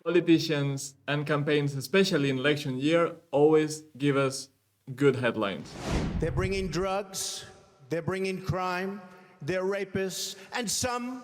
Politicians and campaigns, especially in election year, always give us good headlines. They're bringing drugs, they're bringing crime, they're rapists, and some,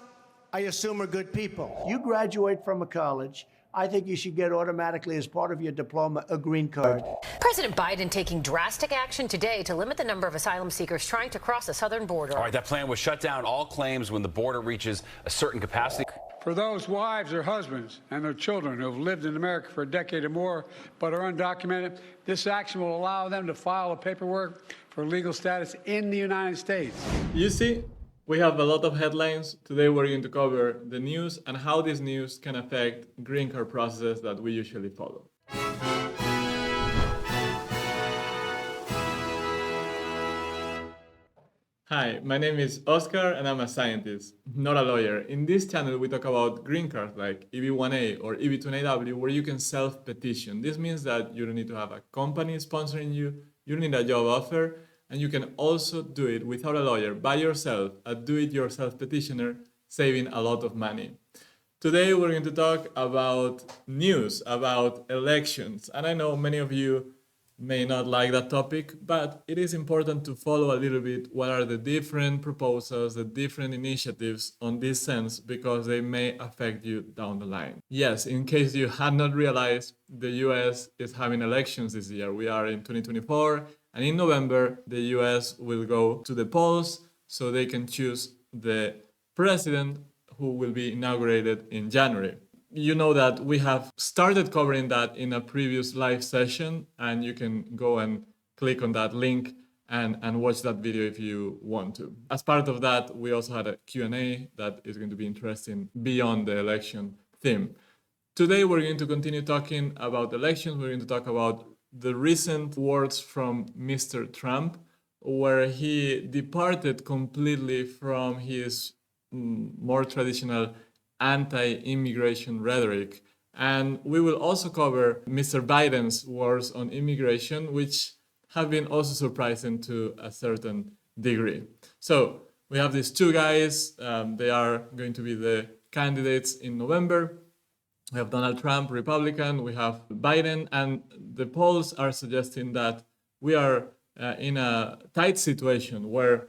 I assume, are good people. You graduate from a college, I think you should get automatically, as part of your diploma, a green card. President Biden taking drastic action today to limit the number of asylum seekers trying to cross the southern border. All right, that plan was shut down all claims when the border reaches a certain capacity. For those wives or husbands and their children who have lived in America for a decade or more but are undocumented, this action will allow them to file a paperwork for legal status in the United States. You see, we have a lot of headlines. Today we're going to cover the news and how this news can affect green card processes that we usually follow. Hi, my name is Oscar and I'm a scientist, not a lawyer. In this channel, we talk about green cards like EB-1A or EB-2NAW where you can self-petition. This means that you don't need to have a company sponsoring you, you don't need a job offer, and you can also do it without a lawyer, by yourself, a do-it-yourself petitioner, saving a lot of money. Today, we're going to talk about news, about elections. And I know many of you may not like that topic, but it is important to follow a little bit what are the different proposals, the different initiatives on this sense, because they may affect you down the line. Yes, in case you had not realized, the US is having elections this year. We are in 2024, and in November, the US will go to the polls so they can choose the president who will be inaugurated in January. You know that we have started covering that in a previous live session, and you can go and click on that link and watch that video if you want to. As part of that, we also had a Q&A that is going to be interesting beyond the election theme. Today, we're going to continue talking about elections. We're going to talk about the recent words from Mr. Trump, where he departed completely from his more traditional anti-immigration rhetoric. And we will also cover Mr. Biden's words on immigration, which have been also surprising to a certain degree. So we have these two guys. They are going to be the candidates in November. We have Donald Trump, Republican. We have Biden. And the polls are suggesting that we are in a tight situation where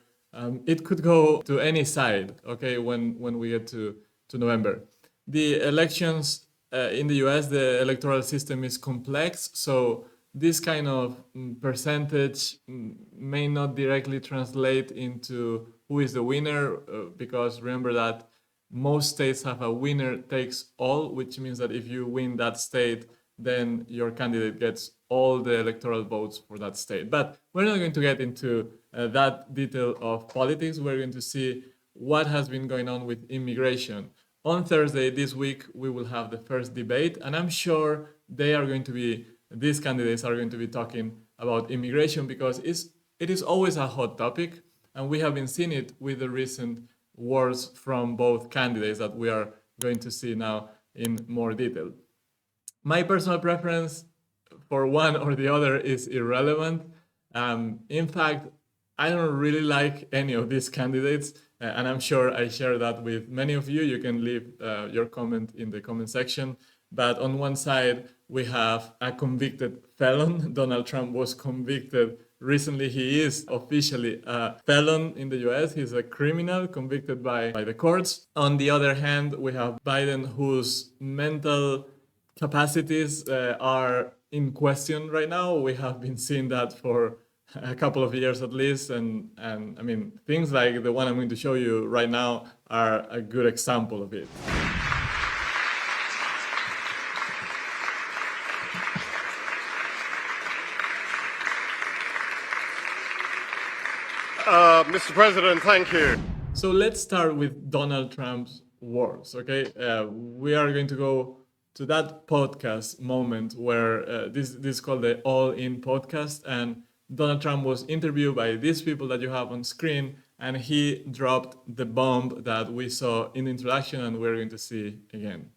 it could go to any side, okay, when we get to November. The elections in the US, the electoral system is complex, so this kind of percentage may not directly translate into who is the winner, because remember that most states have a winner takes all, which means that if you win that state, then your candidate gets all the electoral votes for that state. But we're not going to get into that detail of politics. We're going to see what has been going on with immigration. On Thursday this week, we will have the first debate, and I'm sure these candidates are going to be talking about immigration because it is always a hot topic, and we have been seeing it with the recent words from both candidates that we are going to see now in more detail. My personal preference for one or the other is irrelevant. In fact, I don't really like any of these candidates, and I'm sure I share that with many of you. You can leave your comment in the comment section. But on one side, we have a convicted felon. Donald Trump was convicted recently. He is officially a felon in the US. He's a criminal convicted by the courts. On the other hand, we have Biden, whose mental capacities are in question right now. We have been seeing that for a couple of years at least, and I mean, things like the one I'm going to show you right now are a good example of it. Mr. President, thank you. So let's start with Donald Trump's words, okay? We are going to go to that podcast moment where this is called the All In podcast, and Donald Trump was interviewed by these people that you have on screen, and he dropped the bomb that we saw in the introduction and we're going to see again.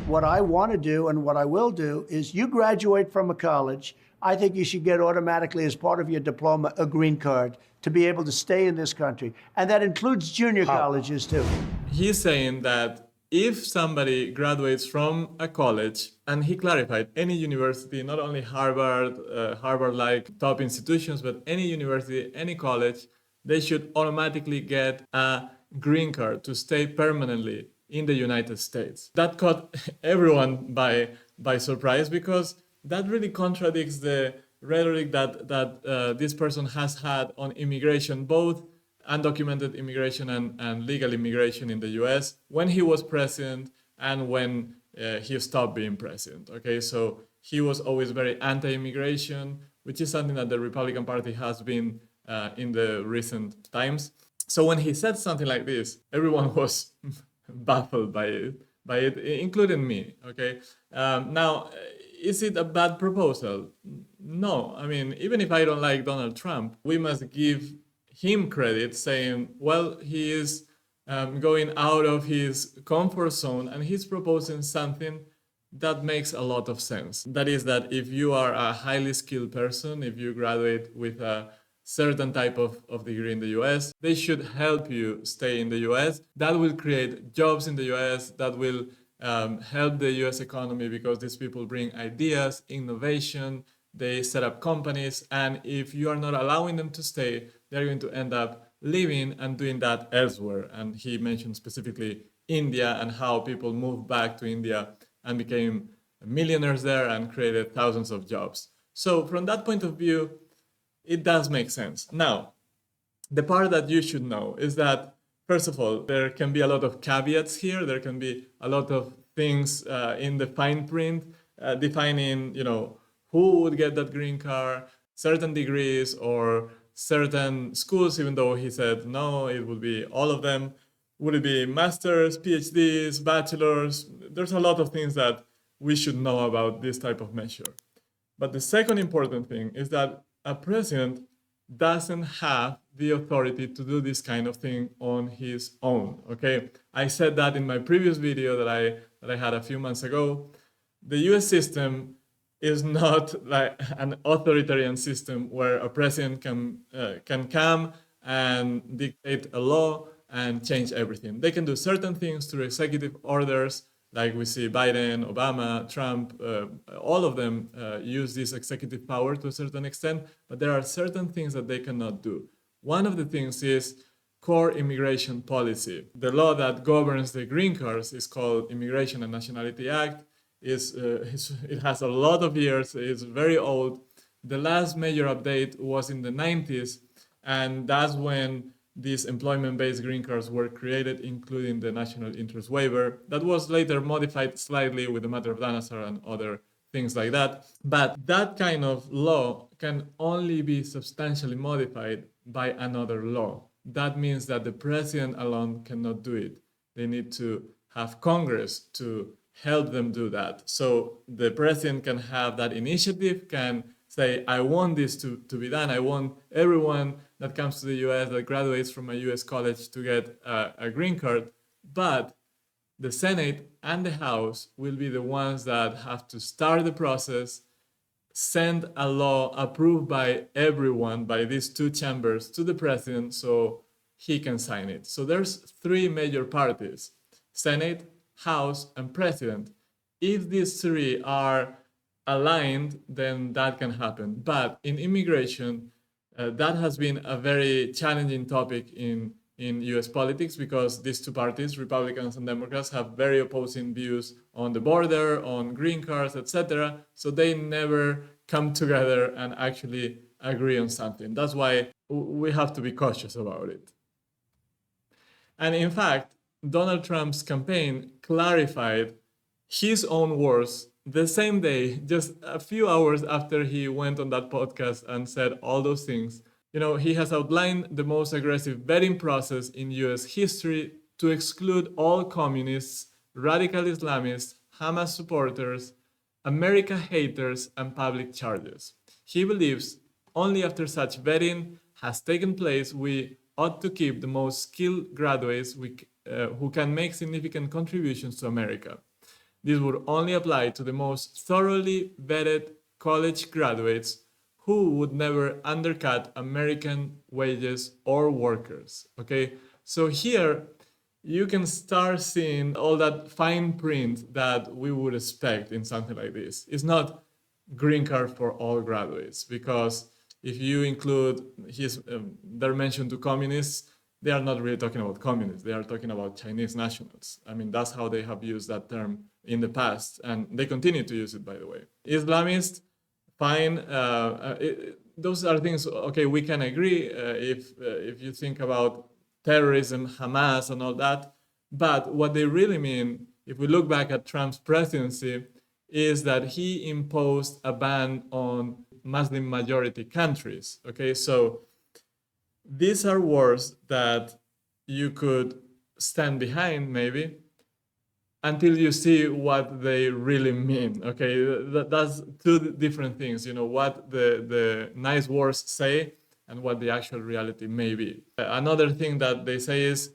What I want to do and what I will do is you graduate from a college, I think you should get automatically, as part of your diploma, a green card to be able to stay in this country. And that includes junior colleges too. He's saying that if somebody graduates from a college, and he clarified any university, not only Harvard, Harvard-like top institutions, but any university, any college, they should automatically get a green card to stay permanently in the United States. That caught everyone by surprise, because that really contradicts the rhetoric that this person has had on immigration, both undocumented immigration and legal immigration in the US when he was president and when he stopped being president. Okay, so he was always very anti-immigration, which is something that the Republican Party has been in the recent times. So when he said something like this, everyone was baffled by it, including me. Okay, now, is it a bad proposal? No. I mean, even if I don't like Donald Trump, we must give him credit, saying, well, he is going out of his comfort zone and he's proposing something that makes a lot of sense. That is that if you are a highly skilled person, if you graduate with a certain type of degree in the US, they should help you stay in the US. That will create jobs in the US, that will help the US economy, because these people bring ideas, innovation, they set up companies, and if you are not allowing them to stay, they're going to end up living and doing that elsewhere. And he mentioned specifically India and how people moved back to India and became millionaires there and created thousands of jobs. So from that point of view, it does make sense. Now, the part that you should know is that, first of all, there can be a lot of caveats here. There can be a lot of things in the fine print defining, who would get that green card, certain degrees or certain schools, even though he said, no, it would be all of them. Would it be masters, PhDs, bachelors? There's a lot of things that we should know about this type of measure. But the second important thing is that a president doesn't have the authority to do this kind of thing on his own. Okay, I said that in my previous video that I had a few months ago. The US system is not like an authoritarian system where a president can come and dictate a law and change everything. They can do certain things through executive orders, like we see Biden, Obama, Trump, all of them use this executive power to a certain extent, but there are certain things that they cannot do. One of the things is core immigration policy. The law that governs the green cards is called Immigration and Nationality Act. It has a lot of years, it's very old. The last major update was in the 90s, and that's when these employment-based green cards were created, including the national interest waiver. That was later modified slightly with the matter of Danazar and other things like that. But that kind of law can only be substantially modified by another law. That means that the president alone cannot do it. They need to have Congress to help them do that. So the president can have that initiative, can say, I want this to be done. I want everyone that comes to the US, that graduates from a US college, to get a green card. But the Senate and the House will be the ones that have to start the process, send a law approved by everyone, by these two chambers, to the president so he can sign it. So there's three major parties: Senate, House, and President. If these three are aligned, then that can happen. But in immigration, that has been a very challenging topic in US politics, because these two parties, Republicans and Democrats, have very opposing views on the border, on green cards, etc. So they never come together and actually agree on something. That's why we have to be cautious about it. And in fact, Donald Trump's campaign clarified his own words the same day, just a few hours after he went on that podcast and said all those things. He has outlined the most aggressive vetting process in US history to exclude all communists, radical Islamists, Hamas supporters, America haters, and public charges. He believes only after such vetting has taken place, we ought to keep the most skilled graduates who can make significant contributions to America. This would only apply to the most thoroughly vetted college graduates who would never undercut American wages or workers. Okay, so here you can start seeing all that fine print that we would expect in something like this. It's not green card for all graduates, because if you include their mention to communists, they are not really talking about communists. They are talking about Chinese nationals. I mean, that's how they have used that term in the past, and they continue to use it, by the way. Islamist, fine. Those are things, okay, we can agree if you think about terrorism, Hamas, and all that. But what they really mean, if we look back at Trump's presidency, is that he imposed a ban on Muslim majority countries. Okay, so these are words that you could stand behind, maybe, until you see what they really mean. Okay, that's two different things. You know, what the nice words say and what the actual reality may be. Another thing that they say is,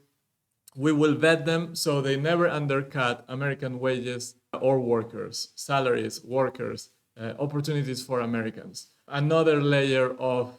we will vet them so they never undercut American wages or workers, salaries, workers, opportunities for Americans. Another layer of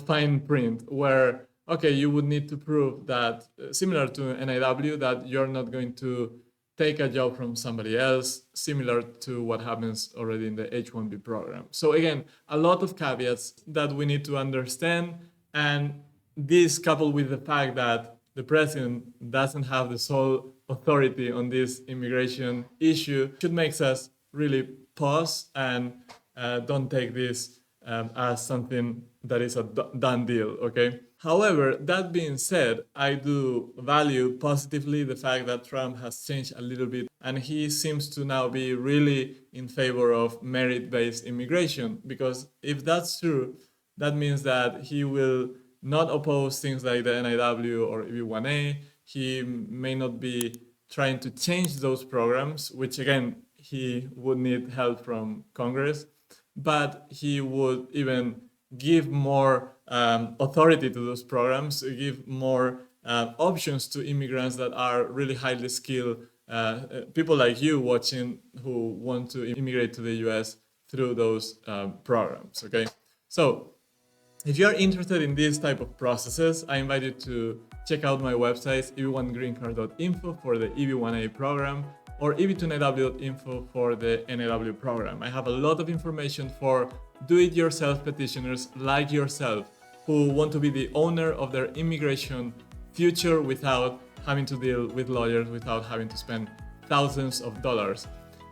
fine print where, okay, you would need to prove that, similar to NIW, that you're not going to take a job from somebody else, similar to what happens already in the H-1B program. So again, a lot of caveats that we need to understand, and this coupled with the fact that the president doesn't have the sole authority on this immigration issue should make us really pause and don't take this as something that is a done deal, okay? However, that being said, I do value positively the fact that Trump has changed a little bit, and he seems to now be really in favor of merit-based immigration, because if that's true, that means that he will not oppose things like the NIW or EB-1A. He may not be trying to change those programs, which again, he would need help from Congress, but he would even give more authority to those programs, give more options to immigrants that are really highly skilled, people like you watching who want to immigrate to the US through those programs, okay? So if you're interested in these type of processes, I invite you to check out my websites, eb1greencard.info for the EB1A program, or eb2nw.info for the NAW program. I have a lot of information for do-it-yourself petitioners like yourself who want to be the owner of their immigration future without having to deal with lawyers, without having to spend thousands of dollars.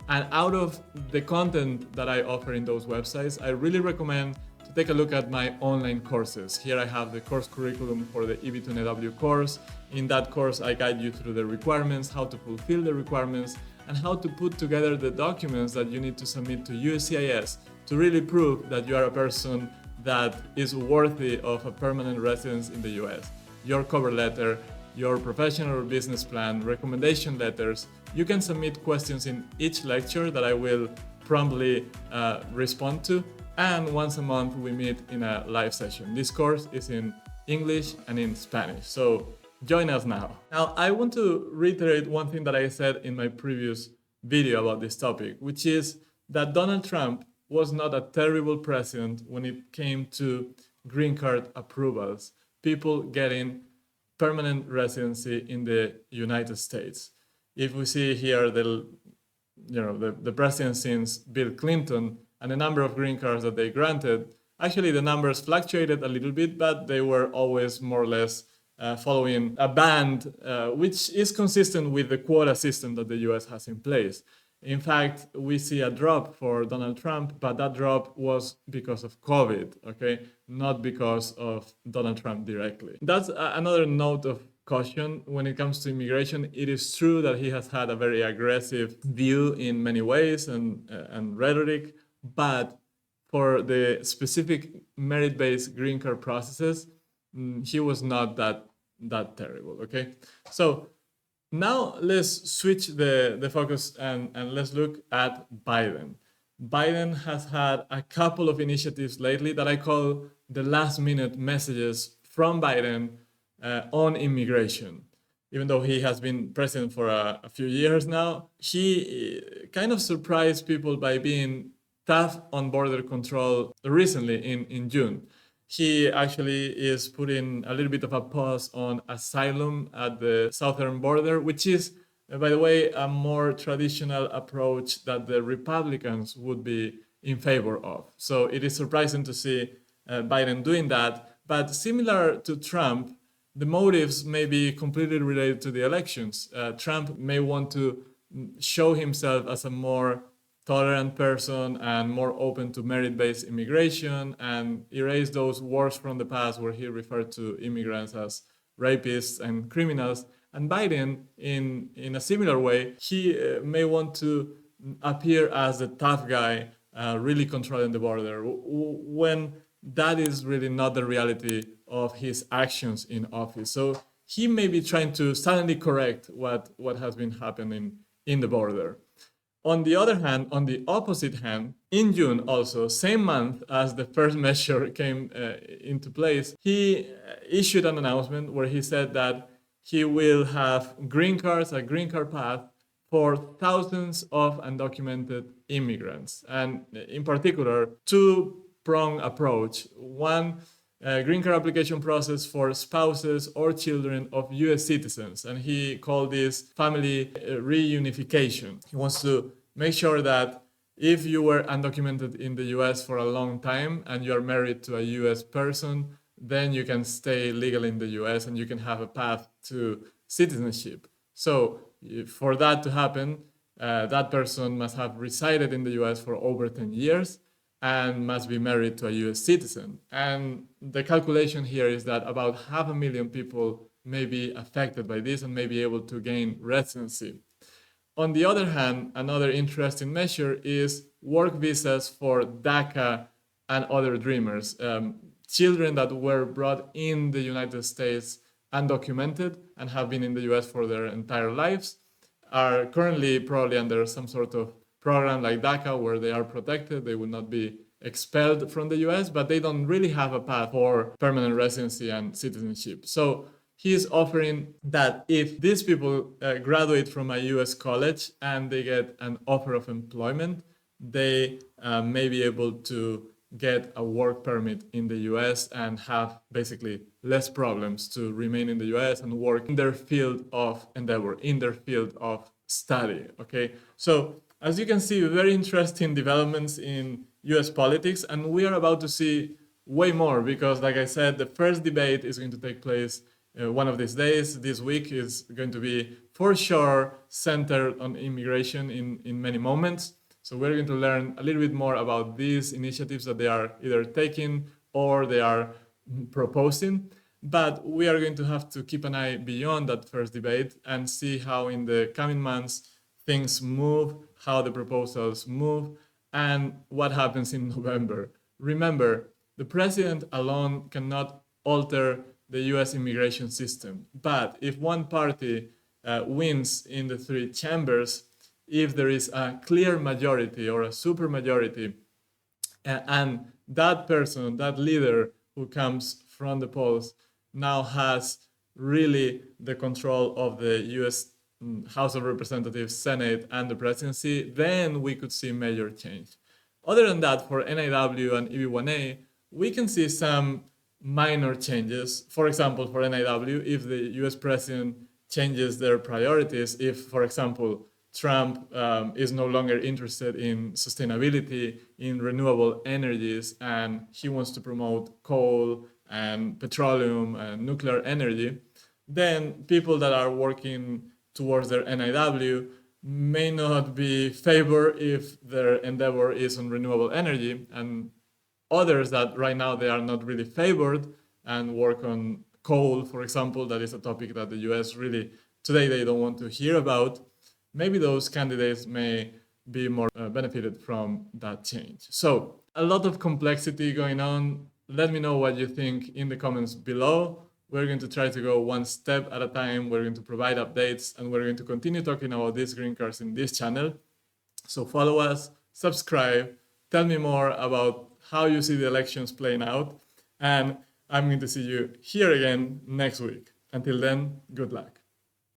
And out of the content that I offer in those websites, I really recommend to take a look at my online courses. Here I have the course curriculum for the EB2NW course. In that course, I guide you through the requirements, how to fulfill the requirements, and how to put together the documents that you need to submit to USCIS to really prove that you are a person that is worthy of a permanent residence in the US. Your cover letter, your professional or business plan, recommendation letters. You can submit questions in each lecture that I will promptly respond to. And once a month we meet in a live session. This course is in English and in Spanish, so join us now. Now, I want to reiterate one thing that I said in my previous video about this topic, which is that Donald Trump was not a terrible president when it came to green card approvals, people getting permanent residency in the United States. If we see here the president since Bill Clinton and the number of green cards that they granted, actually the numbers fluctuated a little bit, but they were always more or less following a band, which is consistent with the quota system that the US has in place. In fact, we see a drop for Donald Trump, but that drop was because of COVID, okay? Not because of Donald Trump directly. That's another note of caution when it comes to immigration. It is true that he has had a very aggressive view in many ways and rhetoric, but for the specific merit-based green card processes, he was not that terrible, okay? So now let's switch the focus and let's look at Biden. Biden has had a couple of initiatives lately that I call the last-minute messages from Biden on immigration. Even though he has been president for a few years now, he kind of surprised people by being tough on border control recently in June. He actually is putting a little bit of a pause on asylum at the southern border, which is, by the way, a more traditional approach that the Republicans would be in favor of. So it is surprising to see Biden doing that. But similar to Trump, the motives may be completely related to the elections. Trump may want to show himself as a more tolerant person and more open to merit-based immigration and erase those wars from the past where he referred to immigrants as rapists and criminals. And Biden, in a similar way, he may want to appear as the tough guy, really controlling the border, when that is really not the reality of his actions in office. So he may be trying to suddenly correct what has been happening in the border. On the other hand, on the opposite hand, in June also, same month as the first measure came into place, he issued an announcement where he said that he will have green cards, a green card path for thousands of undocumented immigrants. And in particular, two-pronged approach. One, green card application process for spouses or children of US citizens. And he called this family reunification. He wants to make sure that if you were undocumented in the US for a long time and you are married to a US person, then you can stay legal in the US and you can have a path to citizenship. So for that to happen, that person must have resided in the US for over 10 years and must be married to a US citizen. And the calculation here is that about 500,000 people may be affected by this and may be able to gain residency. On the other hand, another interesting measure is work visas for DACA and other Dreamers. Children that were brought in the United States undocumented and have been in the US for their entire lives are currently probably under some sort of program like DACA where they are protected, they will not be expelled from the US, but they don't really have a path for permanent residency and citizenship. So he is offering that if these people graduate from a US college and they get an offer of employment, they may be able to get a work permit in the US and have basically less problems to remain in the US and work in their field of endeavor, in their field of study, okay? So as you can see, very interesting developments in US politics, and we are about to see way more because, like I said, the first debate is going to take place one of these days. This week is going to be, for sure, centered on immigration in many moments. So we're going to learn a little bit more about these initiatives that they are either taking or they are proposing. But we are going to have to keep an eye beyond that first debate and see how in the coming months things move, how the proposals move, and what happens in November. Remember, the president alone cannot alter the US immigration system. But if one party wins in the three chambers, if there is a clear majority or a supermajority, and that person, that leader who comes from the polls now has really the control of the US House of Representatives, Senate, and the presidency, then we could see major change. Other than that, for NIW and EB1A, we can see some minor changes. For example, for NIW, if the US president changes their priorities, if, for example, Trump is no longer interested in sustainability, in renewable energies, and he wants to promote coal and petroleum and nuclear energy, then people that are working towards their NIW may not be favored if their endeavor is on renewable energy, and others that right now they are not really favored and work on coal, for example, that is a topic that the US really today they don't want to hear about. Maybe those candidates may be more benefited from that change. So a lot of complexity going on. Let me know what you think in the comments below. We're going to try to go one step at a time. We're going to provide updates, and we're going to continue talking about these green cards in this channel. So follow us, subscribe, tell me more about how you see the elections playing out, and I'm going to see you here again next week. Until then, good luck.